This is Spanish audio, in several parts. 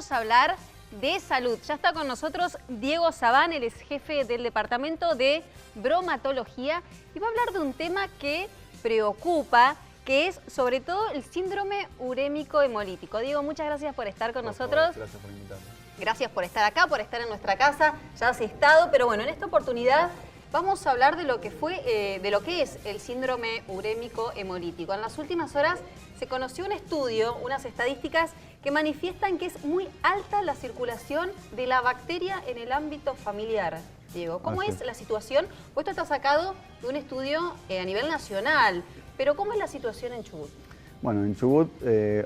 vamos a hablar de salud. Ya está con nosotros Diego Sabán, él es jefe del Departamento de Bromatología y va a hablar de un tema que preocupa, que es sobre todo el síndrome urémico hemolítico. Diego, muchas gracias por estar con nosotros. Gracias por invitarme. Gracias por estar acá, por estar en nuestra casa. Ya has estado, pero bueno, en esta oportunidad vamos a hablar de lo que es el síndrome urémico hemolítico. En las últimas horas se conoció un estudio, unas estadísticas que manifiestan que es muy alta la circulación de la bacteria en el ámbito familiar. Diego, ¿cómo es la situación? Pues esto está sacado de un estudio a nivel nacional, pero ¿cómo es la situación en Chubut? Bueno, en Chubut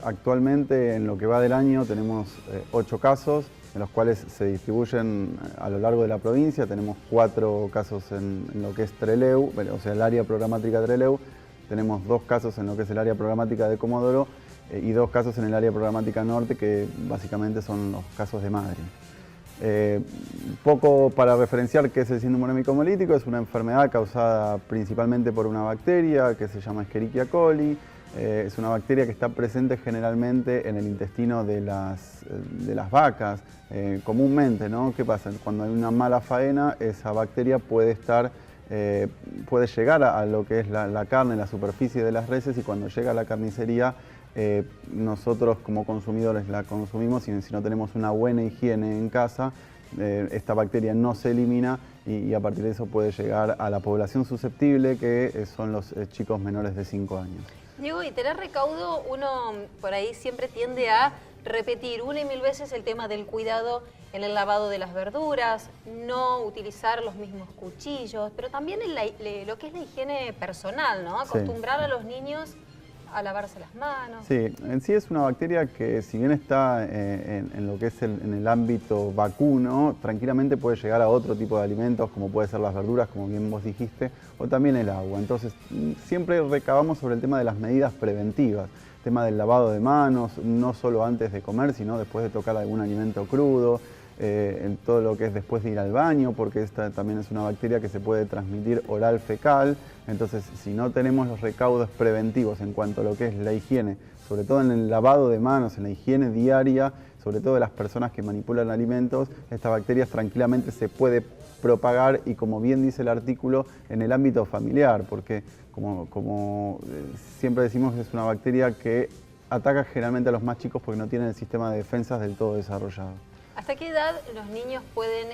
actualmente en lo que va del año tenemos 8 casos, en los cuales se distribuyen a lo largo de la provincia. Tenemos 4 casos en lo que es Trelew, o sea, el área programática Trelew. Tenemos 2 casos en lo que es el área programática de Comodoro y 2 casos en el área programática norte, que básicamente son los casos de Madrid. Poco para referenciar qué es el síndrome urémico hemolítico. Es una enfermedad causada principalmente por una bacteria que se llama Escherichia coli. Es una bacteria que está presente generalmente en el intestino de las vacas, comúnmente, ¿no? ¿Qué pasa? Cuando hay una mala faena, esa bacteria puede llegar a lo que es la carne, la superficie de las reses, y cuando llega a la carnicería, nosotros como consumidores la consumimos, y si no tenemos una buena higiene en casa, esta bacteria no se elimina y a partir de eso puede llegar a la población susceptible, que son los chicos menores de 5 años. Diego, y tener recaudo, uno por ahí siempre tiende a repetir una y mil veces el tema del cuidado en el lavado de las verduras, no utilizar los mismos cuchillos, pero también lo que es la higiene personal, ¿no? Acostumbrar a los niños a lavarse las manos. Sí, en sí es una bacteria que, si bien está en lo que es en el ámbito vacuno, tranquilamente puede llegar a otro tipo de alimentos, como puede ser las verduras, como bien vos dijiste, o también el agua. Entonces, siempre recabamos sobre el tema de las medidas preventivas, el tema del lavado de manos, no solo antes de comer, sino después de tocar algún alimento crudo, en todo lo que es después de ir al baño, porque esta también es una bacteria que se puede transmitir oral fecal. Entonces, si no tenemos los recaudos preventivos en cuanto a lo que es la higiene, sobre todo en el lavado de manos, en la higiene diaria, sobre todo de las personas que manipulan alimentos, esta bacteria tranquilamente se puede propagar, y como bien dice el artículo, en el ámbito familiar, porque como siempre decimos, es una bacteria que ataca generalmente a los más chicos porque no tienen el sistema de defensas del todo desarrollado. ¿Hasta qué edad los niños pueden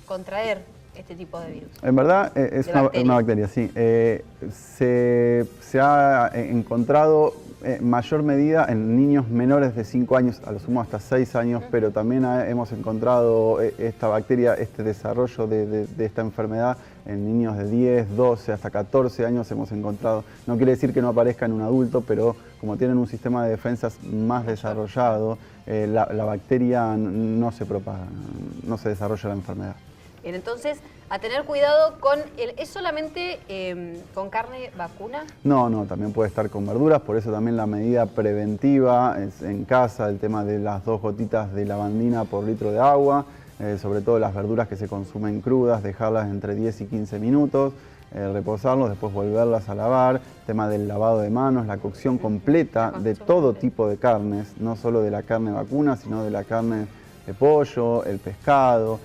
contraer este tipo de virus? En verdad es una bacteria, sí. Se ha encontrado mayor medida en niños menores de 5 años, a lo sumo hasta 6 años, pero también hemos encontrado esta bacteria, este desarrollo de esta enfermedad en niños de 10, 12, hasta 14 años hemos encontrado. No quiere decir que no aparezca en un adulto, pero como tienen un sistema de defensas más desarrollado, la bacteria no se propaga, no se desarrolla la enfermedad. Bien, entonces, a tener cuidado con ¿es solamente con carne vacuna? No, también puede estar con verduras, por eso también la medida preventiva es en casa, el tema de las 2 gotitas de lavandina por litro de agua, sobre todo las verduras que se consumen crudas, dejarlas entre 10 y 15 minutos, reposarlos, después volverlas a lavar, tema del lavado de manos, la cocción completa de todo tipo de carnes, no solo de la carne vacuna, sino de la carne de pollo, el pescado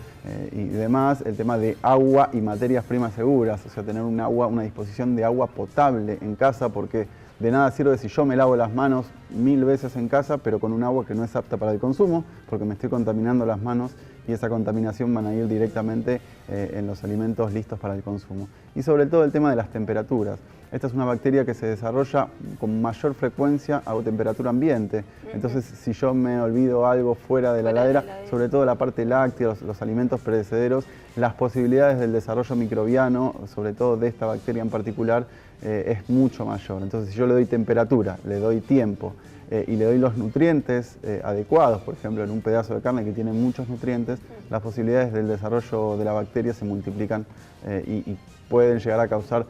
y demás, el tema de agua y materias primas seguras, o sea, tener una disposición de agua potable en casa, porque de nada sirve si yo me lavo las manos 1000 veces en casa, pero con un agua que no es apta para el consumo, porque me estoy contaminando las manos, y esa contaminación van a ir directamente en los alimentos listos para el consumo. Y sobre todo el tema de las temperaturas. Esta es una bacteria que se desarrolla con mayor frecuencia a temperatura ambiente. Entonces, si yo me olvido algo fuera de la heladera, sobre todo la parte láctea, los alimentos perecederos, las posibilidades del desarrollo microbiano, sobre todo de esta bacteria en particular, es mucho mayor. Entonces, si yo le doy temperatura, le doy tiempo y le doy los nutrientes adecuados, por ejemplo, en un pedazo de carne que tiene muchos nutrientes, las posibilidades del desarrollo de la bacteria se multiplican y pueden llegar a causar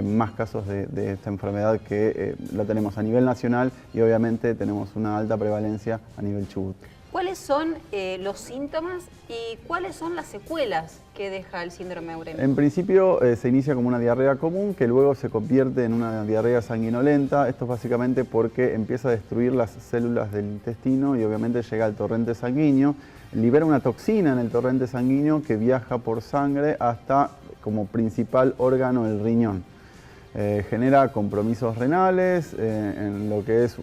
más casos de esta enfermedad, que la tenemos a nivel nacional y obviamente tenemos una alta prevalencia a nivel Chubut. ¿Cuáles son los síntomas y cuáles son las secuelas que deja el síndrome urémico? En principio se inicia como una diarrea común que luego se convierte en una diarrea sanguinolenta. Esto es básicamente porque empieza a destruir las células del intestino y obviamente llega al torrente sanguíneo, libera una toxina en el torrente sanguíneo que viaja por sangre hasta como principal órgano el riñón. Genera compromisos renales, en lo que es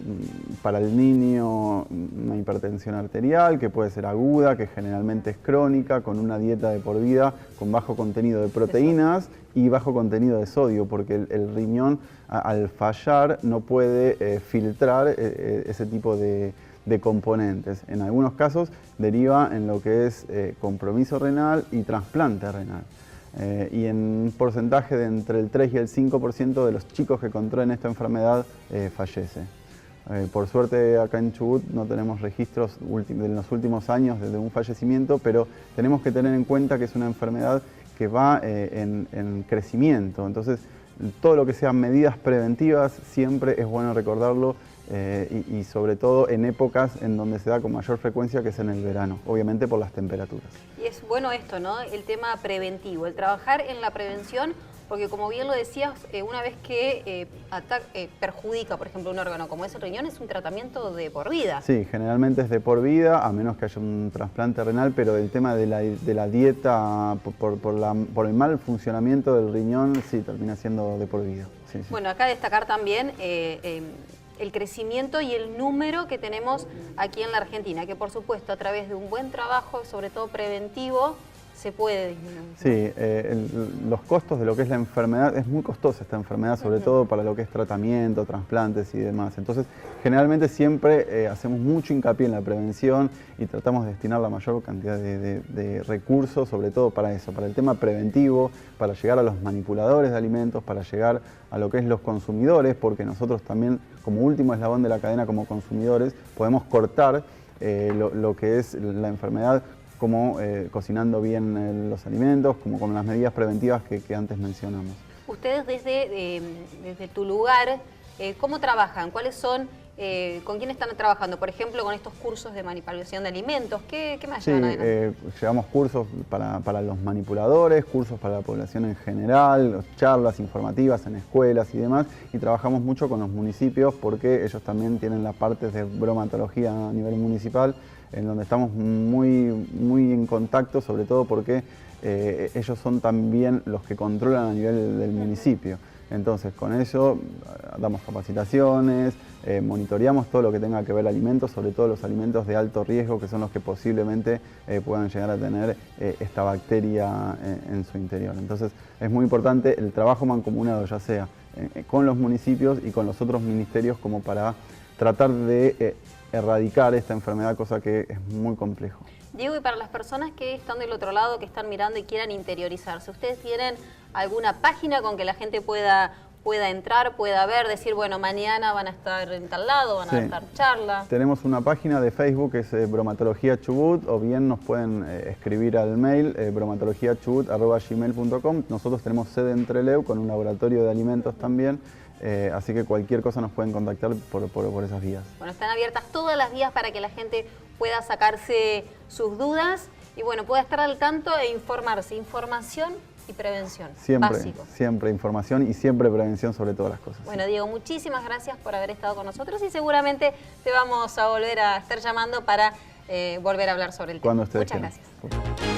para el niño una hipertensión arterial que puede ser aguda, que generalmente es crónica, con una dieta de por vida con bajo contenido de proteínas y bajo contenido de sodio, porque el riñón al fallar no puede filtrar ese tipo de componentes. En algunos casos deriva en lo que es compromiso renal y trasplante renal. Y en un porcentaje de entre el 3 y el 5% de los chicos que contraen esta enfermedad fallece. Por suerte acá en Chubut no tenemos registros de los últimos años de un fallecimiento, pero tenemos que tener en cuenta que es una enfermedad que va en crecimiento. Entonces, todo lo que sean medidas preventivas siempre es bueno recordarlo y sobre todo en épocas en donde se da con mayor frecuencia, que es en el verano, obviamente por las temperaturas. Y es bueno esto, ¿no? El tema preventivo, el trabajar en la prevención, porque como bien lo decías, una vez que perjudica, por ejemplo, un órgano como es el riñón, es un tratamiento de por vida. Sí, generalmente es de por vida, a menos que haya un trasplante renal, pero el tema de la dieta por el mal funcionamiento del riñón, sí, termina siendo de por vida. Sí, sí. Bueno, acá destacar también el crecimiento y el número que tenemos aquí en la Argentina, que por supuesto a través de un buen trabajo, sobre todo preventivo, se puede disminuir. Sí, los costos de lo que es la enfermedad, es muy costosa esta enfermedad, sobre todo para lo que es tratamiento, trasplantes y demás. Entonces, generalmente siempre hacemos mucho hincapié en la prevención y tratamos de destinar la mayor cantidad de recursos, sobre todo para eso, para el tema preventivo, para llegar a los manipuladores de alimentos, para llegar a lo que es los consumidores, porque nosotros también, como último eslabón de la cadena como consumidores, podemos cortar lo que es la enfermedad, como cocinando bien los alimentos, como con las medidas preventivas que antes mencionamos. Ustedes desde tu lugar, ¿cómo trabajan? ¿Cuáles son, con quién están trabajando? Por ejemplo, con estos cursos de manipulación de alimentos, ¿qué más llevan adelante? Llevamos cursos para los manipuladores, cursos para la población en general, charlas informativas en escuelas y demás, y trabajamos mucho con los municipios porque ellos también tienen la parte de bromatología a nivel municipal, en donde estamos muy en contacto, sobre todo porque ellos son también los que controlan a nivel del municipio. Entonces, con eso damos capacitaciones, monitoreamos todo lo que tenga que ver alimentos, sobre todo los alimentos de alto riesgo, que son los que posiblemente puedan llegar a tener esta bacteria en su interior. Entonces, es muy importante el trabajo mancomunado, ya sea con los municipios y con los otros ministerios, como para tratar de erradicar esta enfermedad, cosa que es muy complejo. Diego, y para las personas que están del otro lado, que están mirando y quieran interiorizarse, ¿ustedes tienen alguna página con que la gente pueda entrar, pueda ver, decir, bueno, mañana van a estar en tal lado, van a estar charlas? Tenemos una página de Facebook que es Bromatología Chubut, o bien nos pueden escribir al mail bromatologiachubut@gmail.com. Nosotros tenemos sede en Trelew con un laboratorio de alimentos también. Así que cualquier cosa nos pueden contactar por esas vías. Bueno, están abiertas todas las vías para que la gente pueda sacarse sus dudas y bueno, pueda estar al tanto e informarse. Información y prevención. Siempre información y siempre prevención sobre todas las cosas. Bueno, Diego, muchísimas gracias por haber estado con nosotros y seguramente te vamos a volver a estar llamando para volver a hablar sobre el tema. Cuando ustedes Muchas quieran. Gracias.